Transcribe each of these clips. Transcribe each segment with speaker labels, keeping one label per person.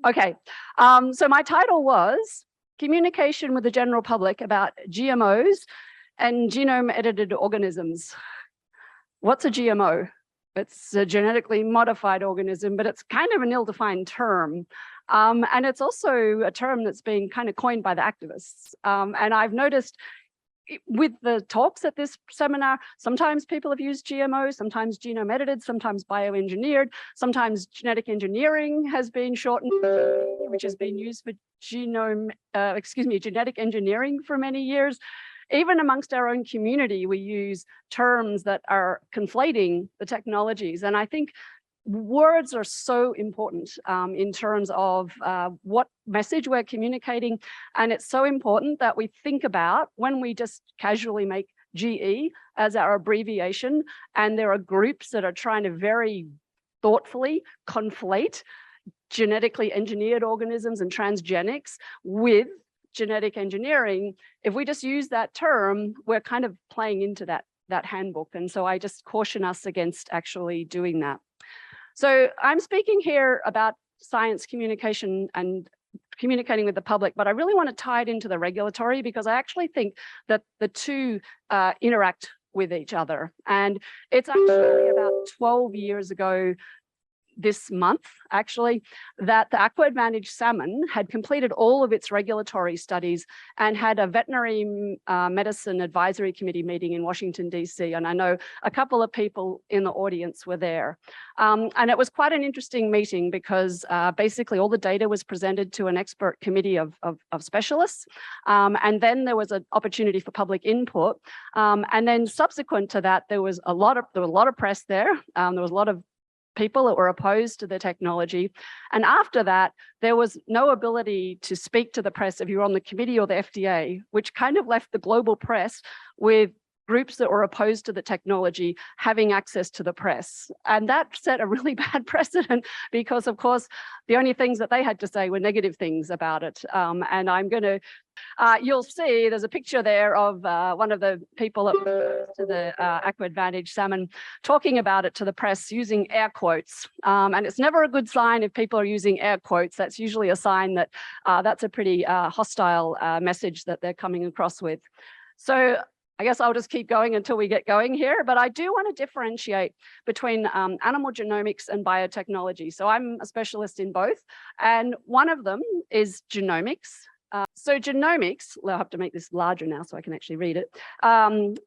Speaker 1: Okay, so my title was Communication with the General Public about GMOs and Genome Edited Organisms. What's a GMO? It's a genetically modified organism, but it's kind of an ill-defined term. And it's also a term that's been kind of coined by the activists. And I've noticed with the talks at this seminar, sometimes people have used GMOs, sometimes genome edited, sometimes bioengineered, sometimes genetic engineering has been shortened, which has been used for genetic engineering for many years. Even amongst our own community, we use terms that are conflating the technologies. And I think words are so important in terms of what message we're communicating. And it's so important that we think about when we just casually make GE as our abbreviation, and there are groups that are trying to very thoughtfully conflate genetically engineered organisms and transgenics with genetic engineering. If we just use that term, we're kind of playing into that handbook. And so I just caution us against actually doing that. So I'm speaking here about science communication and communicating with the public, but I really want to tie it into the regulatory because I actually think that the two interact with each other. And it's actually about 12 years ago this month, actually, that the Aqua Advantage salmon had completed all of its regulatory studies and had a veterinary medicine advisory committee meeting in Washington, DC. And I know a couple of people in the audience were there. And it was quite an interesting meeting because basically all the data was presented to an expert committee of specialists. And then there was an opportunity for public input. And then subsequent to that, there was a lot of press there. There was a lot of people that were opposed to the technology. And after that, there was no ability to speak to the press if you were on the committee or the FDA, which kind of left the global press with groups that were opposed to the technology having access to the press. And that set a really bad precedent because, of course, the only things that they had to say were negative things about it. And I'm going to, you'll see there's a picture there of one of the people that to the Aqua Advantage salmon talking about it to the press using air quotes. And it's never a good sign if people are using air quotes. That's usually a sign that that's a pretty hostile message that they're coming across with. So I guess I'll just keep going until we get going here, but I do want to differentiate between animal genomics and biotechnology. So I'm a specialist in both, and one of them is genomics. So genomics, I'll have to make this larger now so I can actually read it,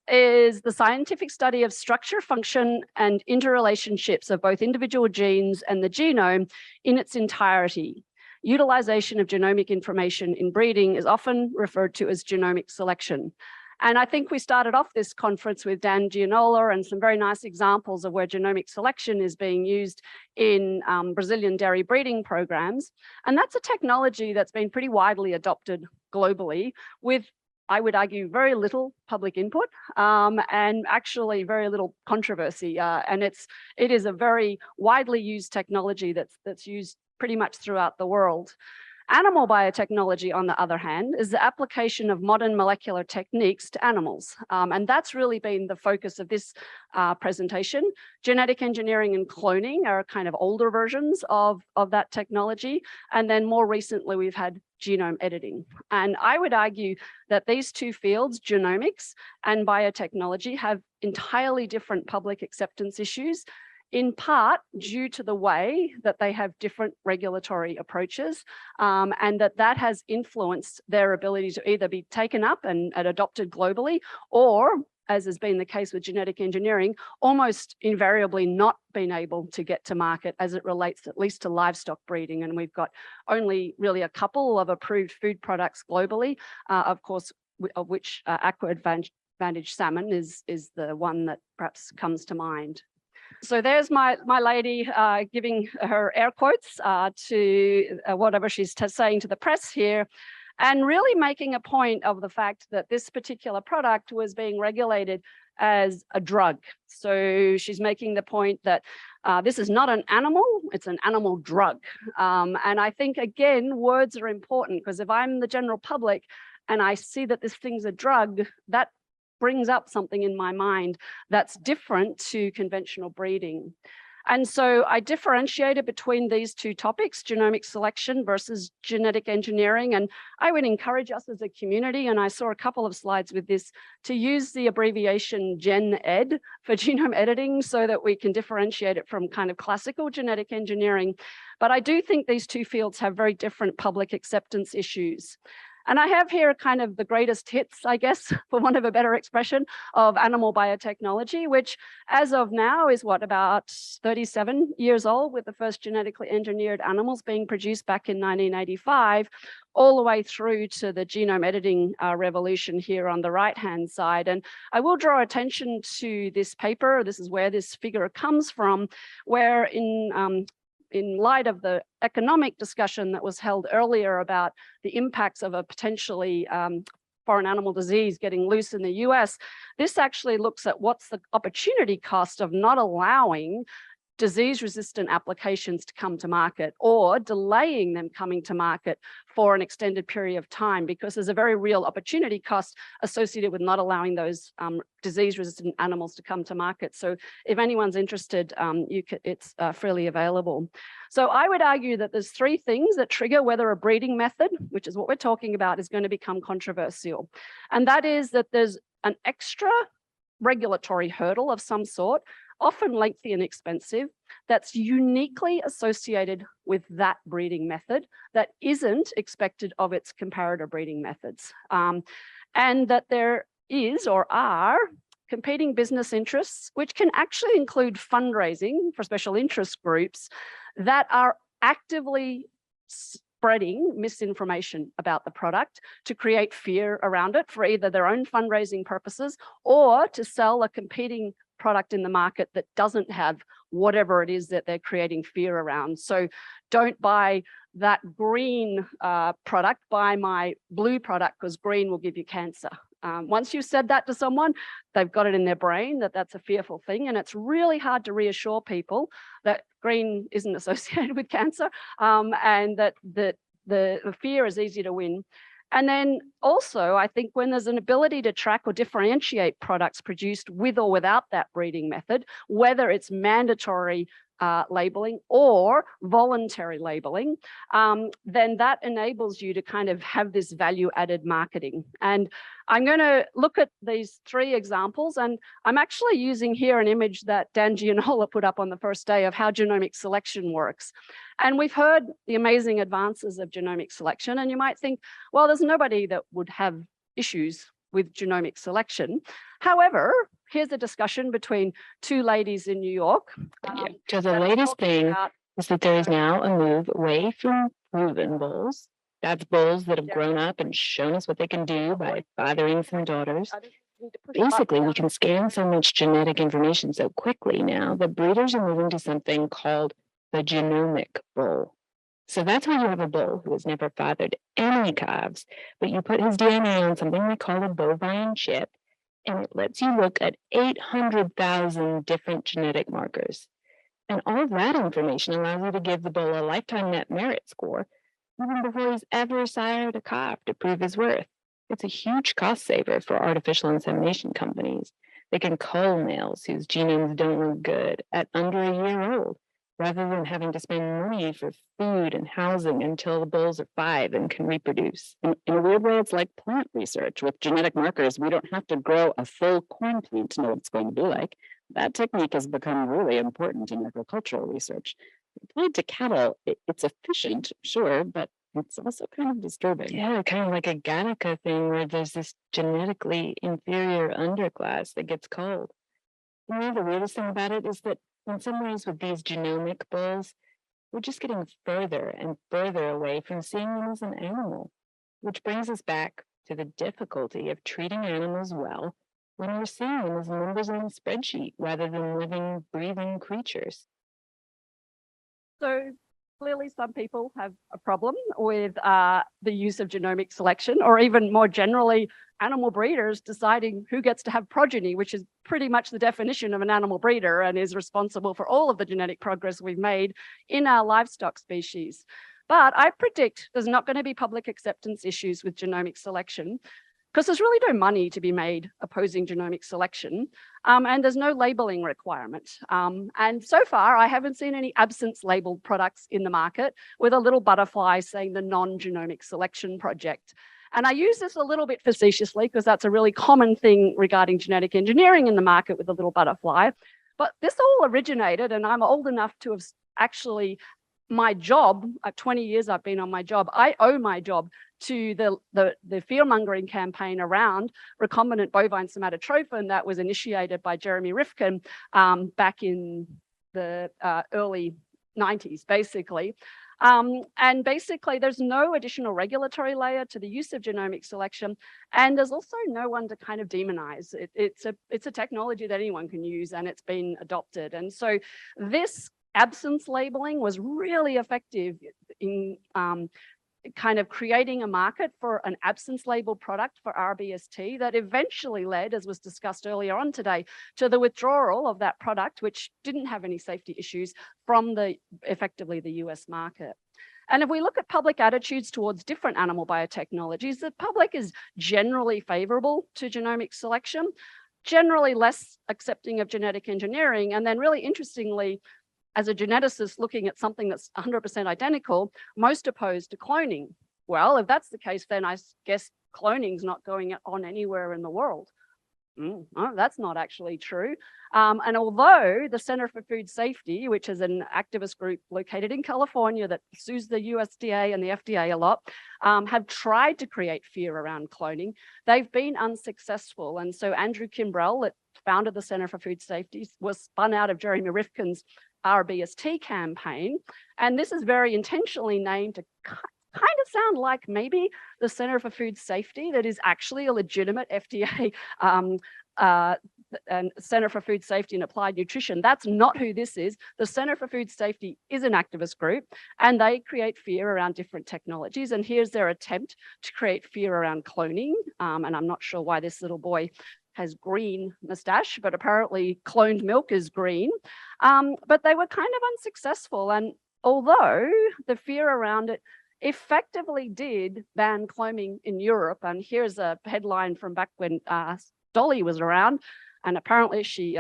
Speaker 1: is the scientific study of structure, function, and interrelationships of both individual genes and the genome in its entirety. Utilization of genomic information in breeding is often referred to as genomic selection. And I think we started off this conference with Dan Gianola and some very nice examples of where genomic selection is being used in Brazilian dairy breeding programs. And that's a technology that's been pretty widely adopted globally with, I would argue, very little public input and actually very little controversy. And it is a very widely used technology that's used pretty much throughout the world. Animal biotechnology, on the other hand, is the application of modern molecular techniques to animals. And that's really been the focus of this presentation. Genetic engineering and cloning are kind of older versions of that technology. And then more recently, we've had genome editing. And I would argue that these two fields, genomics and biotechnology, have entirely different public acceptance issues, in part due to the way that they have different regulatory approaches, and that has influenced their ability to either be taken up and adopted globally, or, as has been the case with genetic engineering, almost invariably not been able to get to market as it relates at least to livestock breeding. And we've got only really a couple of approved food products globally, of course, of which Aqua Advantage salmon is the one that perhaps comes to mind. So there's my lady giving her air quotes to whatever she's saying to the press here, and really making a point of the fact that this particular product was being regulated as a drug. So she's making the point that this is not an animal, it's an animal drug. And I think, again, words are important, because if I'm the general public and I see that this thing's a drug, that brings up something in my mind that's different to conventional breeding. And so I differentiated between these two topics, genomic selection versus genetic engineering. And I would encourage us as a community, and I saw a couple of slides with this, to use the abbreviation GenEd for genome editing so that we can differentiate it from kind of classical genetic engineering. But I do think these two fields have very different public acceptance issues. And I have here kind of the greatest hits, I guess, for want of a better expression, of animal biotechnology, which as of now is what, about 37 years old, with the first genetically engineered animals being produced back in 1985, all the way through to the genome editing revolution here on the right-hand side. And I will draw attention to this paper. This is where this figure comes from, where in light of the economic discussion that was held earlier about the impacts of a potentially foreign animal disease getting loose in the US, this actually looks at what's the opportunity cost of not allowing disease-resistant applications to come to market, or delaying them coming to market for an extended period of time, because there's a very real opportunity cost associated with not allowing those disease-resistant animals to come to market. So if anyone's interested, it's freely available. So I would argue that there's three things that trigger whether a breeding method, which is what we're talking about, is going to become controversial. And that is that there's an extra regulatory hurdle of some sort, often lengthy and expensive, that's uniquely associated with that breeding method that isn't expected of its comparator breeding methods. And that there is or are competing business interests, which can actually include fundraising for special interest groups that are actively spreading misinformation about the product to create fear around it for either their own fundraising purposes or to sell a competing product in the market that doesn't have whatever it is that they're creating fear around. So don't buy that green product, buy my blue product because green will give you cancer. Once you've said that to someone, they've got it in their brain that that's a fearful thing, and it's really hard to reassure people that green isn't associated with cancer, and that the fear is easy to win. And then also, I think when there's an ability to track or differentiate products produced with or without that breeding method, whether it's mandatory labeling or voluntary labeling, then that enables you to kind of have this value-added marketing. And I'm going to look at these three examples, and I'm actually using here an image that Dan Gianola put up on the first day of how genomic selection works. And we've heard the amazing advances of genomic selection, and you might think, well, there's nobody that would have issues with genomic selection. However, here's a discussion between two ladies in New York.
Speaker 2: So the latest thing is that there is now a move away from proven bulls. That's bulls that have grown up and shown us what they can do by fathering some daughters. Basically, we can scan so much genetic information so quickly now that breeders are moving to something called the genomic bull. So that's where you have a bull who has never fathered any calves, but you put his DNA on something we call a bovine chip, and it lets you look at 800,000 different genetic markers. And all of that information allows you to give the bull a lifetime net merit score, even before he's ever sired a calf to prove his worth. It's a huge cost saver for artificial insemination companies. They can cull males whose genomes don't look good at under a year old, rather than having to spend money for food and housing until the bulls are 5 and can reproduce. In a weird way, it's like plant research. With genetic markers, we don't have to grow a full corn plant to know what it's going to be like. That technique has become really important in agricultural research. Applied to cattle, it's efficient, sure, but it's also kind of disturbing. Yeah, kind of like a Gattaca thing where there's this genetically inferior underclass that gets culled. You know, the weirdest thing about it is that in some ways with these genomic bulls, we're just getting further and further away from seeing them as an animal, which brings us back to the difficulty of treating animals well when we're seeing them as numbers on a spreadsheet rather than living, breathing creatures.
Speaker 1: So clearly some people have a problem with the use of genomic selection, or even more generally, animal breeders deciding who gets to have progeny, which is pretty much the definition of an animal breeder and is responsible for all of the genetic progress we've made in our livestock species. But I predict there's not going to be public acceptance issues with genomic selection because there's really no money to be made opposing genomic selection, and there's no labeling requirement. And so far, I haven't seen any absence labeled products in the market with a little butterfly saying the non-genomic selection project. And I use this a little bit facetiously because that's a really common thing regarding genetic engineering in the market with a little butterfly. But this all originated, and I'm old enough to have actually, my job, 20 years I've been on my job, I owe my job to the fear-mongering campaign around recombinant bovine somatotrophin that was initiated by Jeremy Rifkin back in the early 90s, basically. And basically, there's no additional regulatory layer to the use of genomic selection, and there's also no one to kind of demonize. It's a technology that anyone can use, and it's been adopted. And so this absence labeling was really effective in kind of creating a market for an absence labeled product for RBST that eventually led, as was discussed earlier on today, to the withdrawal of that product, which didn't have any safety issues, from effectively the US market. And if we look at public attitudes towards different animal biotechnologies, the public is generally favorable to genomic selection, generally less accepting of genetic engineering, and then really interestingly, as a geneticist looking at something that's 100% identical, most opposed to cloning. Well, if that's the case, then I guess cloning's not going on anywhere in the world. No, that's not actually true. And although the Center for Food Safety, which is an activist group located in California that sues the USDA and the FDA a lot, have tried to create fear around cloning, they've been unsuccessful. And so Andrew Kimbrell, that founded the Center for Food Safety, was spun out of Jeremy Rifkin's RBST campaign. And this is very intentionally named to kind of sound like maybe the Center for Food Safety that is actually a legitimate FDA and Center for Food Safety and Applied Nutrition. That's not who this is. The Center for Food Safety is an activist group, and they create fear around different technologies. And here's their attempt to create fear around cloning. And I'm not sure why this little boy has green mustache, but apparently cloned milk is green. But they were kind of unsuccessful. And although the fear around it effectively did ban cloning in Europe, and here's a headline from back when Dolly was around, and apparently she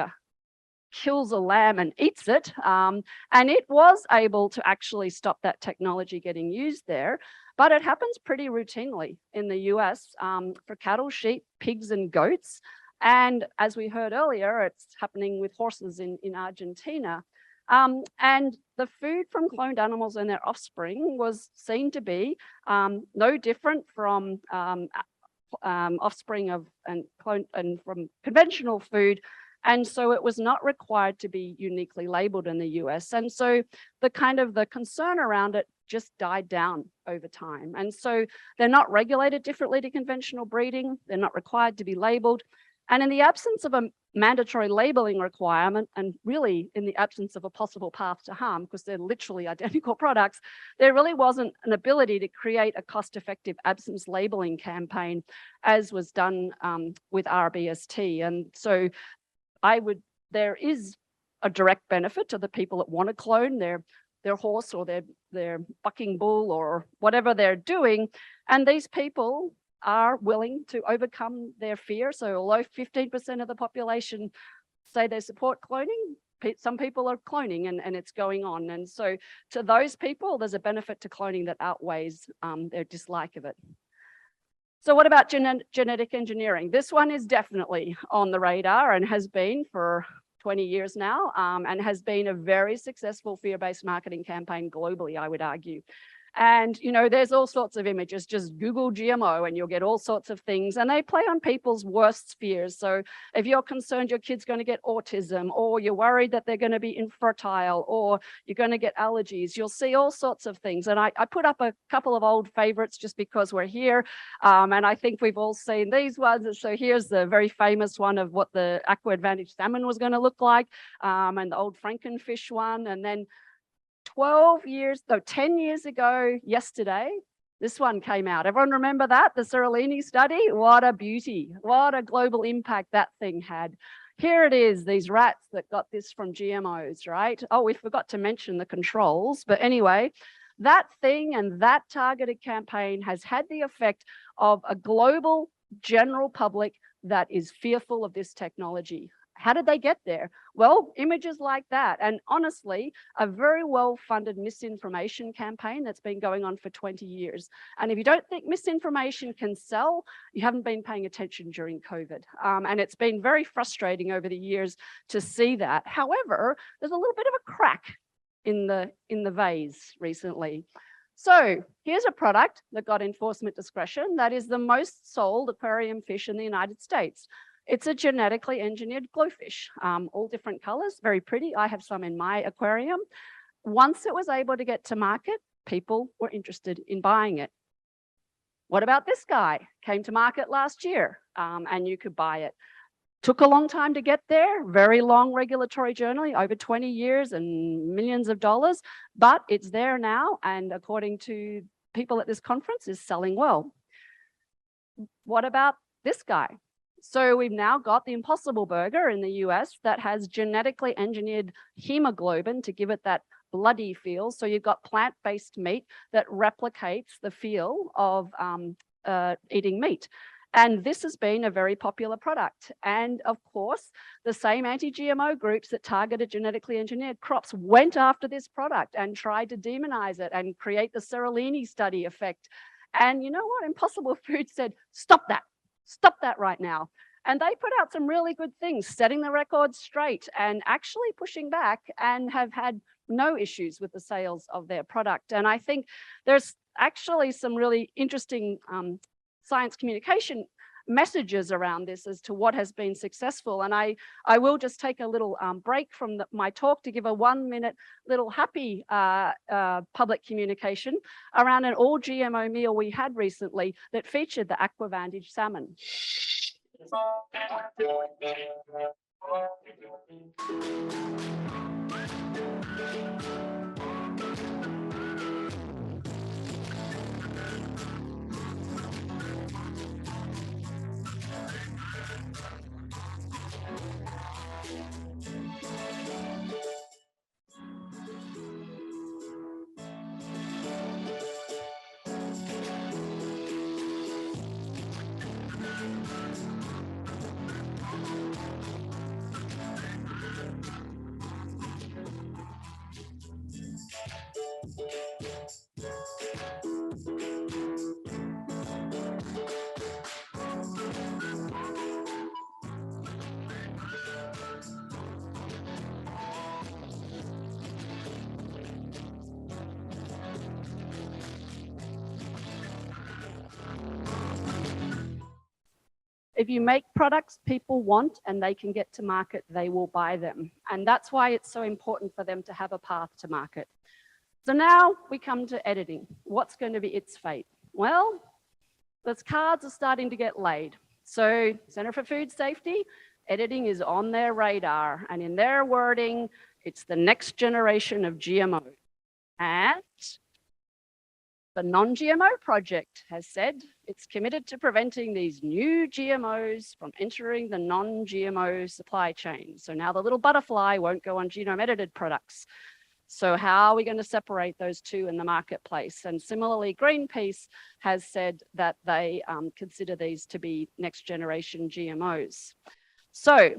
Speaker 1: kills a lamb and eats it, and it was able to actually stop that technology getting used there. But it happens pretty routinely in the US for cattle, sheep, pigs, and goats. And as we heard earlier, it's happening with horses in Argentina. And the food from cloned animals and their offspring was seen to be no different from offspring of and from conventional food. And so it was not required to be uniquely labeled in the US. And so the concern around it just died down over time. And so they're not regulated differently to conventional breeding. They're not required to be labeled. And in the absence of a mandatory labeling requirement, and really in the absence of a possible path to harm, because they're literally identical products, there really wasn't an ability to create a cost-effective absence labeling campaign, as was done with RBST. And so there is a direct benefit to the people that want to clone their horse or their bucking bull or whatever they're doing. And these people are willing to overcome their fear. So although 15% of the population say they support cloning, some people are cloning and it's going on. And so to those people, there's a benefit to cloning that outweighs their dislike of it. So what about genetic engineering? This one is definitely on the radar and has been for 20 years now, and has been a very successful fear-based marketing campaign globally, I would argue. And, there's all sorts of images. Just Google GMO and you'll get all sorts of things. And they play on people's worst fears. So if you're concerned your kid's going to get autism, or you're worried that they're going to be infertile, or you're going to get allergies, you'll see all sorts of things. And I put up a couple of old favorites just because we're here. And I think we've all seen these ones. So here's the very famous one of what the Aqua Advantage salmon was going to look like, and the old Frankenfish one. And then 10 years ago yesterday, this one came out. Everyone remember that? The Seralini study? What a beauty. What a global impact that thing had. Here it is, these rats that got this from GMOs, right? Oh, we forgot to mention the controls. But anyway, that thing and that targeted campaign has had the effect of a global general public that is fearful of this technology. How did they get there? Well, images like that. And honestly, a very well-funded misinformation campaign that's been going on for 20 years. And if you don't think misinformation can sell, you haven't been paying attention during COVID. And it's been very frustrating over the years to see that. However, there's a little bit of a crack in the vase recently. So here's a product that got enforcement discretion that is the most sold aquarium fish in the United States. It's a genetically engineered glowfish, all different colors, very pretty. I have some in my aquarium. Once it was able to get to market, people were interested in buying it. What about this guy? Came to market last year, and you could buy it. Took a long time to get there, very long regulatory journey, over 20 years and millions of dollars, but it's there now, and according to people at this conference, is selling well. What about this guy? So we've now got the Impossible Burger in the US that has genetically engineered hemoglobin to give it that bloody feel. So you've got plant-based meat that replicates the feel of eating meat. And this has been a very popular product. And of course, the same anti-GMO groups that targeted genetically engineered crops went after this product and tried to demonize it and create the Seralini study effect. And you know what? Impossible Foods said, stop that right now. And they put out some really good things, setting the record straight and actually pushing back, and have had no issues with the sales of their product. And I think there's actually some really interesting science communication messages around this as to what has been successful. And I will just take a little break from my talk to give a 1-minute little happy public communication around an all GMO meal we had recently that featured the AquaVantage salmon. If you make products people want and they can get to market, they will buy them. And that's why it's so important for them to have a path to market. So now we come to editing. What's going to be its fate? Well, those cards are starting to get laid. So Center for Food Safety, editing is on their radar. And in their wording, it's the next generation of GMO. And the Non-GMO Project has said it's committed to preventing these new GMOs from entering the non-GMO supply chain. So now the little butterfly won't go on genome-edited products. So how are we going to separate those two in the marketplace? And similarly, Greenpeace has said that they consider these to be next-generation GMOs. So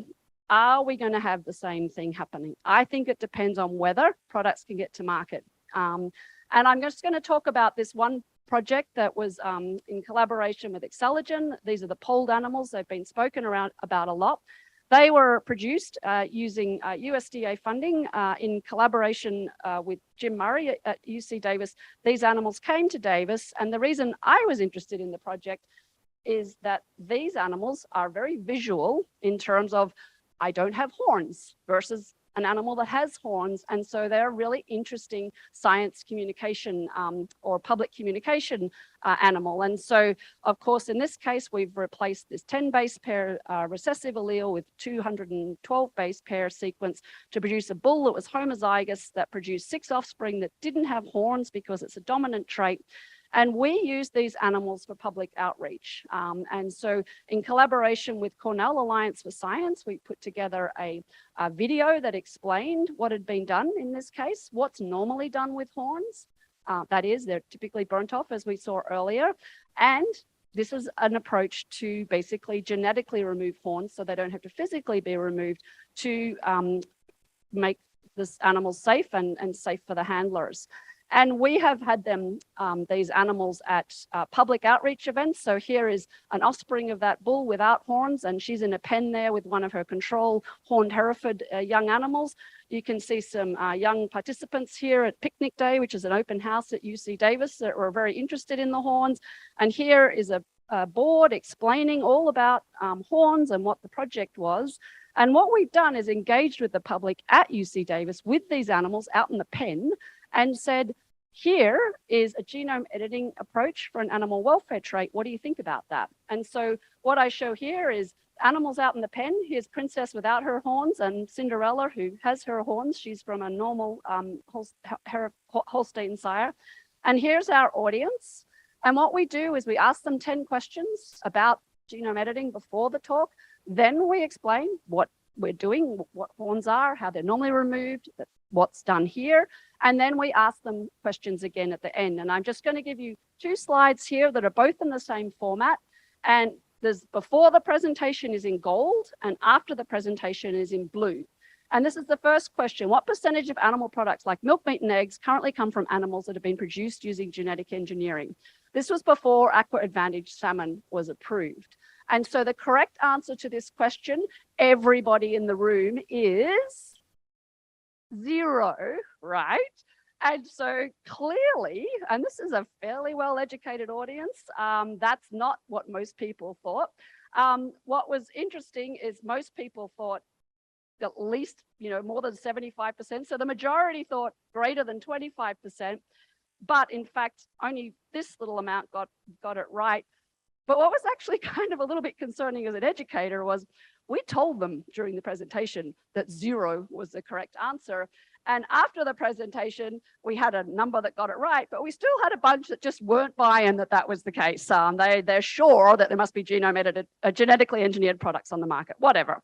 Speaker 1: are we going to have the same thing happening? I think it depends on whether products can get to market. And I'm just going to talk about this one project that was in collaboration with Excelogen. These are the polled animals. They've been spoken about a lot. They were produced using USDA funding in collaboration with Jim Murray at UC Davis. These animals came to Davis, and the reason I was interested in the project is that these animals are very visual in terms of I don't have horns versus an animal that has horns. And so they're a really interesting science communication or public communication animal. And so, of course, in this case, we've replaced this 10 base pair recessive allele with 212 base pair sequence to produce a bull that was homozygous that produced 6 offspring that didn't have horns because it's a dominant trait. And we use these animals for public outreach. And so in collaboration with Cornell Alliance for Science, we put together a video that explained what had been done in this case, what's normally done with horns. That is, they're typically burnt off, as we saw earlier. And this is an approach to basically genetically remove horns so they don't have to physically be removed to make this animal safe and safe for the handlers. And we have had them, these animals at public outreach events. So here is an offspring of that bull without horns, and she's in a pen there with one of her control horned Hereford young animals. You can see some young participants here at Picnic Day, which is an open house at UC Davis that were very interested in the horns. And here is a board explaining all about horns and what the project was. And what we've done is engaged with the public at UC Davis with these animals out in the pen and said, here is a genome editing approach for an animal welfare trait. What do you think about that? And so what I show here is animals out in the pen. Here's Princess without her horns and Cinderella, who has her horns. She's from a normal Holstein sire. And here's our audience. And what we do is we ask them 10 questions about genome editing before the talk. Then we explain what we're doing, what horns are, how they're normally removed, what's done here. And then we ask them questions again at the end. And I'm just going to give you 2 slides here that are both in the same format. And there's before the presentation is in gold and after the presentation is in blue. And this is the first question. What percentage of animal products like milk, meat, and eggs currently come from animals that have been produced using genetic engineering? This was before Aqua Advantage salmon was approved. And so the correct answer to this question, everybody in the room, is 0, right? And so clearly, and this is a fairly well-educated audience, that's not what most people thought. What was interesting is most people thought at least, more than 75%. So the majority thought greater than 25%, but in fact, only this little amount got it right. But what was actually kind of a little bit concerning as an educator was we told them during the presentation that 0 was the correct answer. And after the presentation, we had a number that got it right, but we still had a bunch that just weren't buying that was the case. They're sure that there must be genome edited, genetically engineered products on the market, whatever.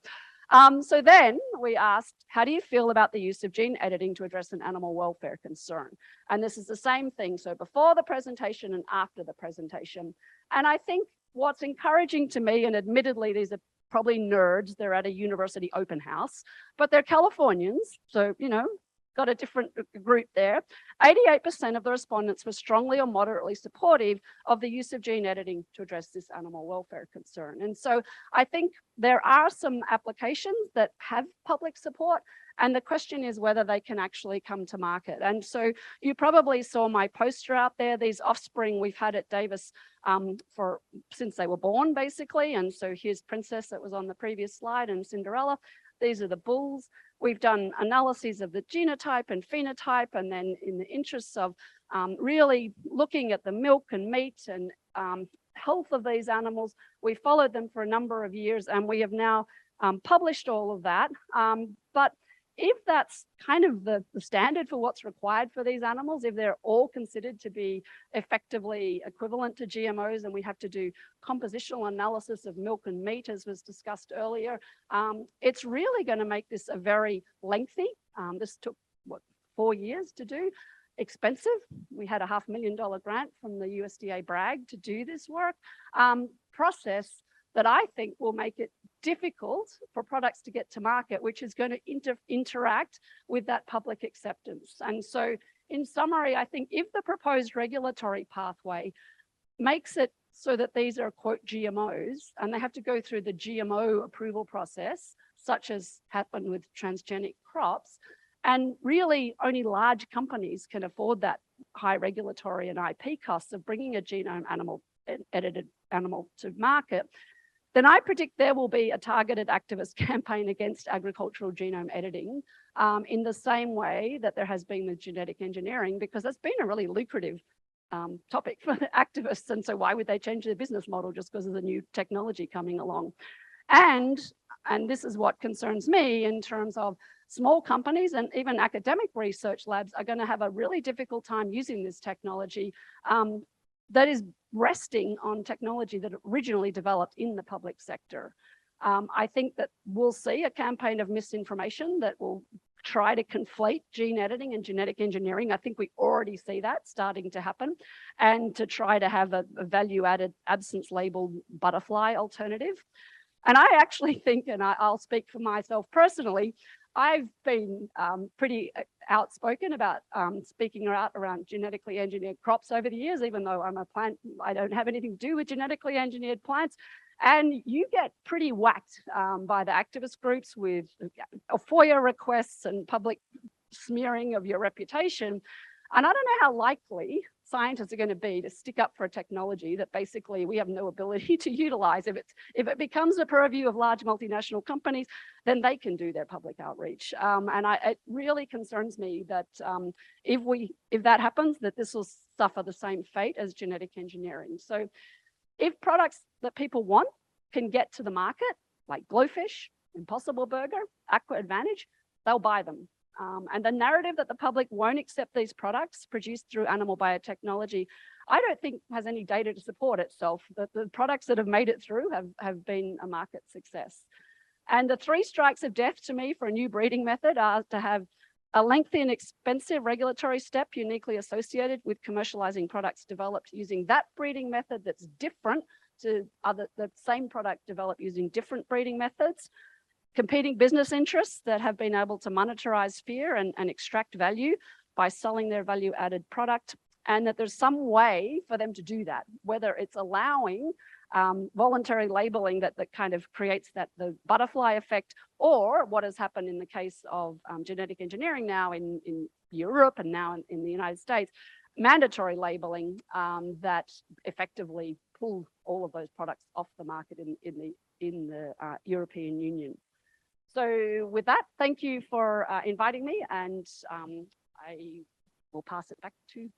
Speaker 1: So then we asked, how do you feel about the use of gene editing to address an animal welfare concern? And this is the same thing. So before the presentation and after the presentation. And I think what's encouraging to me, and admittedly, these are probably nerds, they're at a university open house, but they're Californians. So, got a different group there. 88% of the respondents were strongly or moderately supportive of the use of gene editing to address this animal welfare concern. And so I think there are some applications that have public support, and the question is whether they can actually come to market. And so you probably saw my poster out there, these offspring we've had at Davis since they were born, basically. And so here's Princess that was on the previous slide, and Cinderella. These are the bulls. We've done analyses of the genotype and phenotype, and then in the interests of really looking at the milk and meat and health of these animals, we followed them for a number of years, and we have now published all of that. But if that's kind of the standard for what's required for these animals, if they're all considered to be effectively equivalent to GMOs, and we have to do compositional analysis of milk and meat, as was discussed earlier, it's really going to make this a very lengthy, this took, 4 years to do, expensive. We had a $500,000 grant from the USDA BRAG to do this work, process that I think will make it difficult for products to get to market, which is going to interact with that public acceptance. And so in summary, I think if the proposed regulatory pathway makes it so that these are, quote, GMOs, and they have to go through the GMO approval process, such as happened with transgenic crops, and really only large companies can afford that high regulatory and IP costs of bringing a genome edited animal to market, then I predict there will be a targeted activist campaign against agricultural genome editing in the same way that there has been with genetic engineering, because it's been a really lucrative topic for the activists. And so why would they change their business model just because of the new technology coming along? And this is what concerns me in terms of small companies and even academic research labs are going to have a really difficult time using this technology that is resting on technology that originally developed in the public sector. I think that we'll see a campaign of misinformation that will try to conflate gene editing and genetic engineering. I think we already see that starting to happen, and to try to have a value-added absence labeled butterfly alternative. And I actually think, and I'll speak for myself personally, I've been pretty outspoken about speaking out around genetically engineered crops over the years, even though I'm a plant, I don't have anything to do with genetically engineered plants. And you get pretty whacked by the activist groups with FOIA requests and public smearing of your reputation. And I don't know how likely scientists are going to be to stick up for a technology that basically we have no ability to utilize. If it becomes a purview of large multinational companies, then they can do their public outreach. And it really concerns me that if that happens, that this will suffer the same fate as genetic engineering. So if products that people want can get to the market, like Glowfish, Impossible Burger, Aqua Advantage, they'll buy them. And the narrative that the public won't accept these products produced through animal biotechnology, I don't think has any data to support itself. The products that have made it through have been a market success. And the 3 strikes of death to me for a new breeding method are to have a lengthy and expensive regulatory step uniquely associated with commercializing products developed using that breeding method that's different to the same product developed using different breeding methods, competing business interests that have been able to monetize fear and extract value by selling their value-added product, and that there's some way for them to do that, whether it's allowing voluntary labeling that kind of creates the butterfly effect, or what has happened in the case of genetic engineering now in Europe and now in the United States, mandatory labeling that effectively pull all of those products off the market in the European Union. So with that, thank you for inviting me, and I will pass it back to